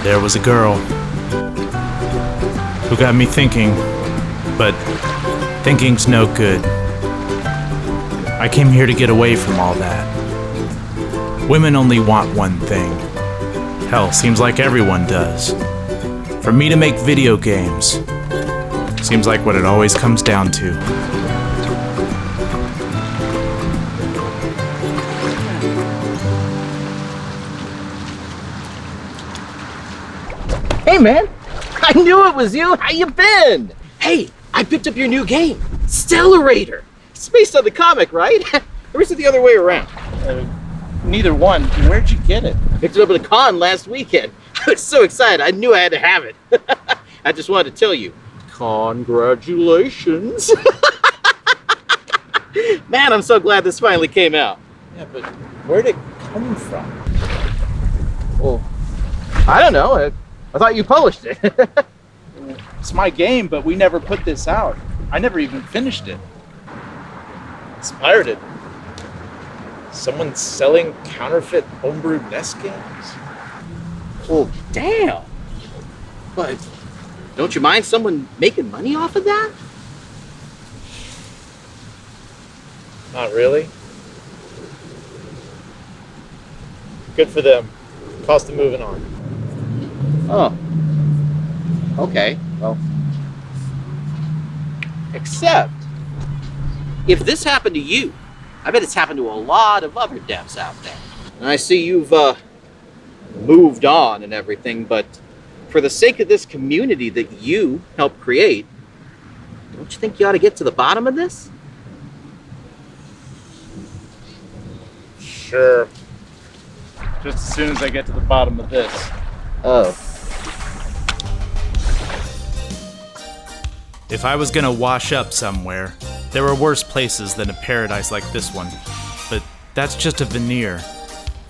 There was a girl who got me thinking, but thinking's no good. I came here to get away from all that. Women only want one thing. Hell, seems like everyone does. For me to make video games. Seems like what it always comes down to. Hey man, I knew it was you. How you been? Hey, I picked up your new game, Stellarator. It's based on the comic, right? Or is it the other way around? Neither one. Where'd you get it? I picked it up at a con last weekend. I was so excited, I knew I had to have it. I just wanted to tell you, congratulations. Man, I'm so glad this finally came out. Yeah, but where'd it come from? Well, I don't know. I thought you published it. It's my game, but we never put this out. I never even finished it. It's pirated. Someone's selling counterfeit homebrewed NES games? Well, damn. But don't you mind someone making money off of that? Not really. Good for them. Cost of moving on. Oh. Okay, well. Except, if this happened to you, I bet it's happened to a lot of other devs out there. And I see you've moved on and everything, but for the sake of this community that you helped create, don't you think you ought to get to the bottom of this? Sure. Just as soon as I get to the bottom of this. Oh. If I was gonna wash up somewhere, there were worse places than a paradise like this one. But that's just a veneer.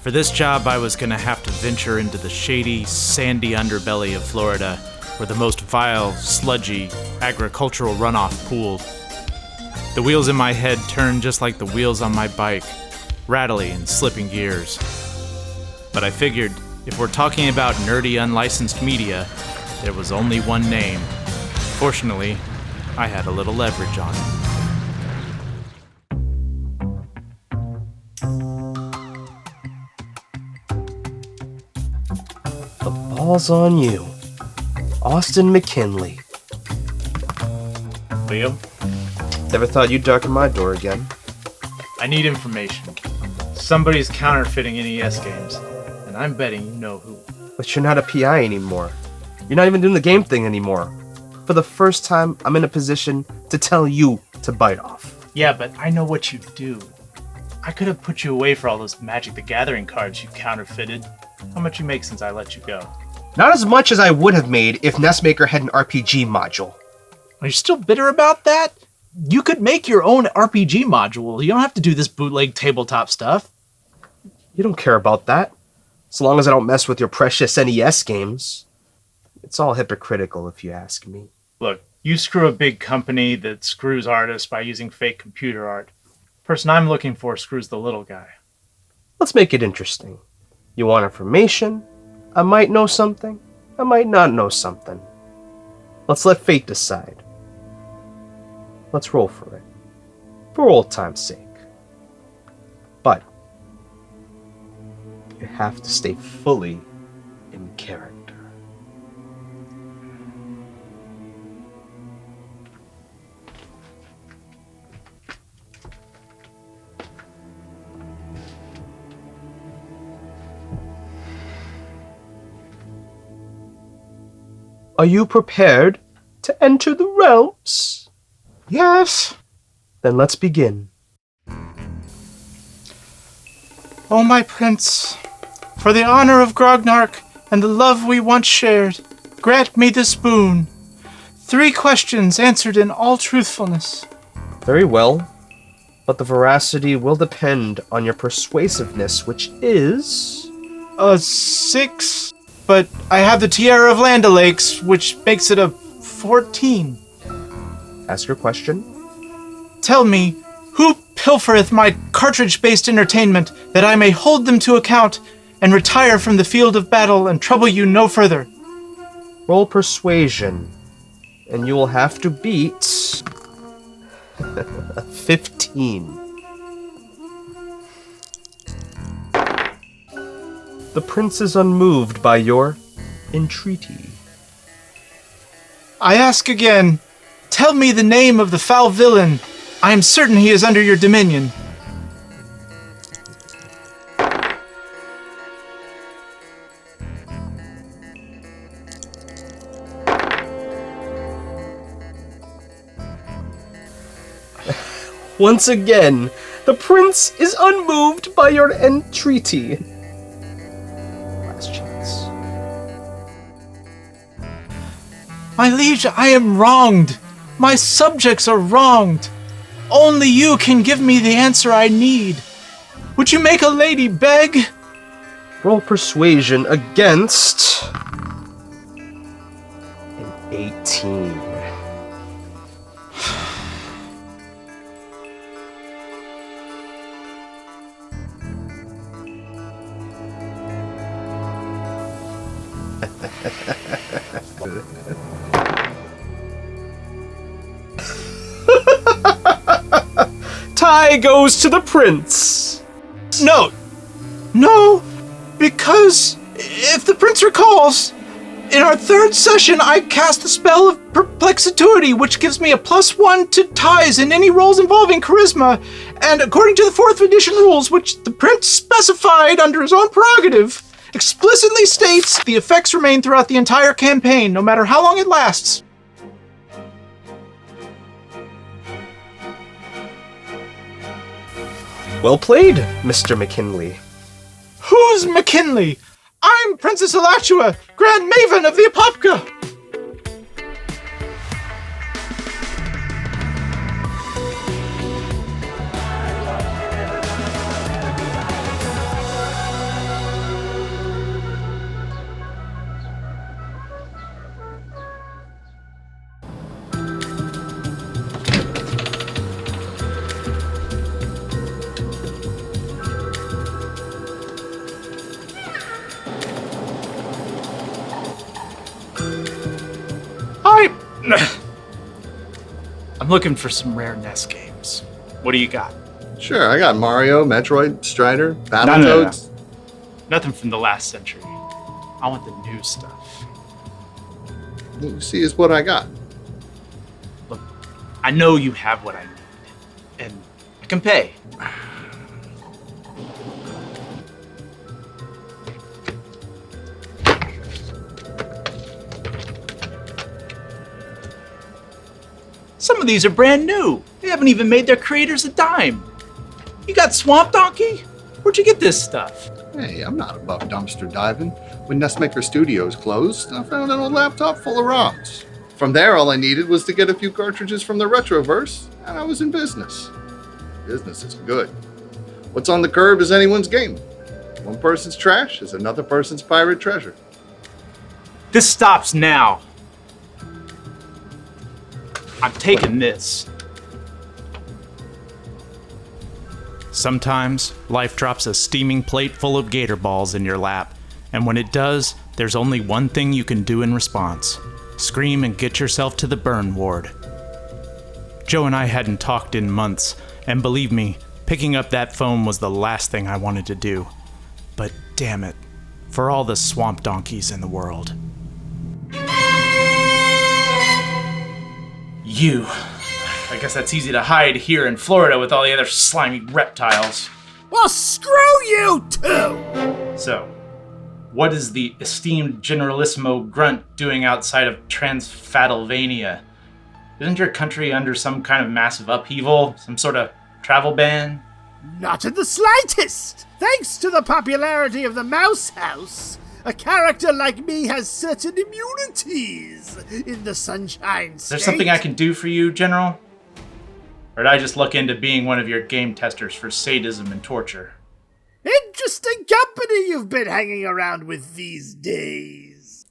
For this job, I was gonna have to venture into the shady, sandy underbelly of Florida, where the most vile, sludgy, agricultural runoff pooled. The wheels in my head turned just like the wheels on my bike, rattly and slipping gears. But I figured, if we're talking about nerdy, unlicensed media, there was only one name. Fortunately, I had a little leverage on it. The ball's on you. Austin McKinley. Liam, Never thought you'd darken my door again. I need information. Somebody's counterfeiting NES games, and I'm betting you know who. But you're not a PI anymore. You're not even doing the game thing anymore. For the first time, I'm in a position to tell you to Byte-Off. Yeah, but I know what you do. I could have put you away for all those Magic the Gathering cards you counterfeited. How much you make since I let you go? Not as much as I would have made if NESmaker had an RPG module. Are you still bitter about that? You could make your own RPG module. You don't have to do this bootleg tabletop stuff. You don't care about that. So long as I don't mess with your precious NES games. It's all hypocritical if you ask me. Look, you screw a big company that screws artists by using fake computer art. The person I'm looking for screws the little guy. Let's make it interesting. You want information? I might know something. I might not know something. Let's let fate decide. Let's roll for it. For old time's sake. But you have to stay fully in character. Are you prepared to enter the realms? Yes. Then let's begin. Oh, my prince, for the honor of Grognark and the love we once shared, grant me this boon. 3 questions answered in all truthfulness. Very well, but the veracity will depend on your persuasiveness, which is... 6, but I have the Tiara of Land O'Lakes, which makes it a 14. Ask your question. Tell me, Who pilfereth my cartridge-based entertainment, that I may hold them to account, and retire from the field of battle and trouble you no further? Roll persuasion, and you will have to beat a 15. The prince is unmoved by your entreaty. I ask again, tell me the name of the foul villain. I am certain he is under your dominion. Once again, the prince is unmoved by your entreaty. Last chance. My liege, I am wronged. My subjects are wronged. Only you can give me the answer I need. Would you make a lady beg? Roll persuasion against an 18. Tie goes to the prince. No, because if the prince recalls, in our third session I cast the spell of perplexitude, which gives me a +1 to ties in any rolls involving charisma, and according to the 4th edition rules, which the prince specified under his own prerogative, explicitly states the effects remain throughout the entire campaign, no matter how long it lasts. Well played, Mr. McKinley. Who's McKinley? I'm Princess Alachua, Grand Maven of the Apopka! I'm looking for some rare NES games. What do you got? Sure, I got Mario, Metroid, Strider, No. Battletoads. Nothing from the last century. I want the new stuff. You see is what I got. Look, I know you have what I need, and I can pay. Some of these are brand new. They haven't even made their creators a dime. You got Swamp Donkey? Where'd you get this stuff? Hey, I'm not above dumpster diving. When NESmaker Studios closed, I found an old laptop full of ROMs. From there, all I needed was to get a few cartridges from the Retroverse, and I was in business. Business is good. What's on the curb is anyone's game. One person's trash is another person's pirate treasure. This stops now. I'm taking this. Sometimes, life drops a steaming plate full of gator balls in your lap, and when it does, there's only one thing you can do in response. Scream and get yourself to the burn ward. Joe and I hadn't talked in months, and believe me, picking up that phone was the last thing I wanted to do. But damn it, for all the swamp donkeys in the world. You. I guess that's easy to hide here in Florida with all the other slimy reptiles. Well, screw you too! So, what is the esteemed Generalissimo Grunt doing outside of Transfatalvania? Isn't your country under some kind of massive upheaval? Some sort of travel ban? Not in the slightest! Thanks to the popularity of the Mouse House, a character like me has certain immunities in the Sunshine State. Is there something I can do for you, General? Or did I just look into being one of your game testers for sadism and torture? Interesting company you've been hanging around with these days.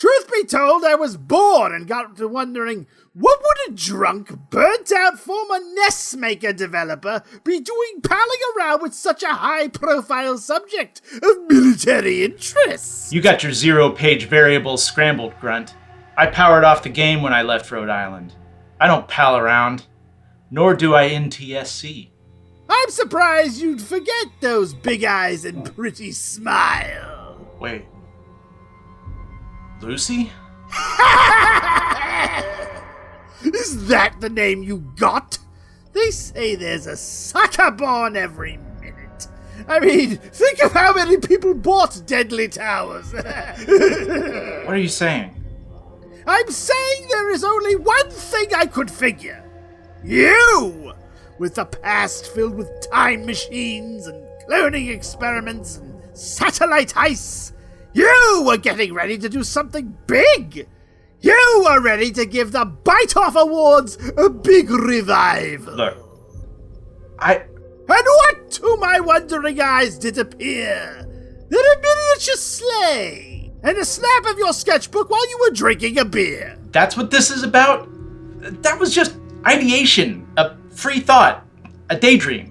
Truth be told, I was bored and got to wondering, what would a drunk, burnt-out former NESmaker developer be doing palling around with such a high-profile subject of military interest? You got your 0-page variables scrambled, Grunt. I powered off the game when I left Rhode Island. I don't pal around, nor do I NTSC. I'm surprised you'd forget those big eyes and pretty smile. Wait. Lucy? Is that the name you got? They say there's a sucker born every minute. I mean, think of how many people bought Deadly Towers. What are you saying? I'm saying there is only one thing I could figure. You! With a past filled with time machines and cloning experiments and satellite ice. You were getting ready to do something big! You were ready to give the Byte-Off Awards a big revival! Look, And what to my wondering eyes did appear? That a miniature sleigh! And a snap of your sketchbook while you were drinking a beer! that's what this is about? That was just ideation, a free thought, a daydream.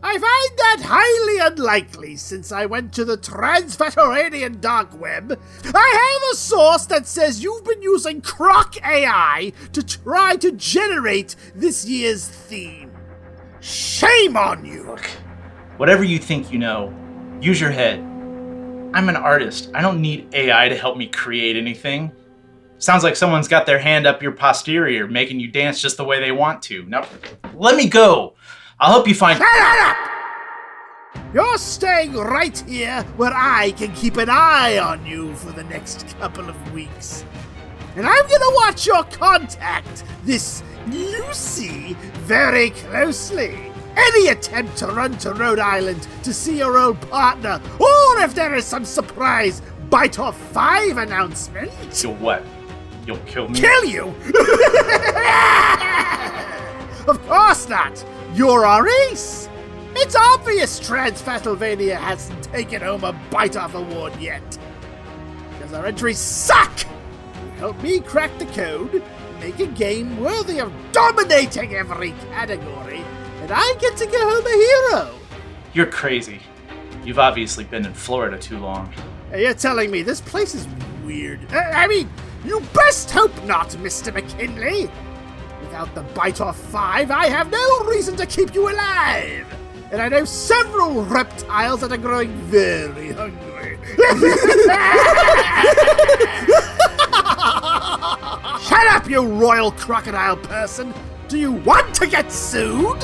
I find that highly unlikely since I went to the Transvatoranian dark web. I have a source that says you've been using Croc AI to try to generate this year's theme. Shame on you! Look, whatever you think you know, use your head. I'm an artist. I don't need AI to help me create anything. Sounds like someone's got their hand up your posterior, making you dance just the way they want to. Now, let me go. I'll help you find... Shut up! You're staying right here where I can keep an eye on you for the next couple of weeks. And I'm gonna watch your contact, this Lucy, very closely. Any attempt to run to Rhode Island to see your old partner, or if there is some surprise Byte-Off 5 announcement. You'll what? You'll kill me? Kill you? Of course not. You're our ace. It's obvious Transvatorania hasn't taken home a Byte-Off award yet. Because our entries suck. You help me crack the code, make a game worthy of dominating every category, and I get to go home a hero. You're crazy. You've obviously been in Florida too long. Hey, you're telling me this place is weird. I mean, you best hope not, Mr. McKinley. Without the Byte-Off 5, I have no reason to keep you alive. And I know several reptiles that are growing very hungry. Shut up, you royal crocodile person! Do you want to get sued?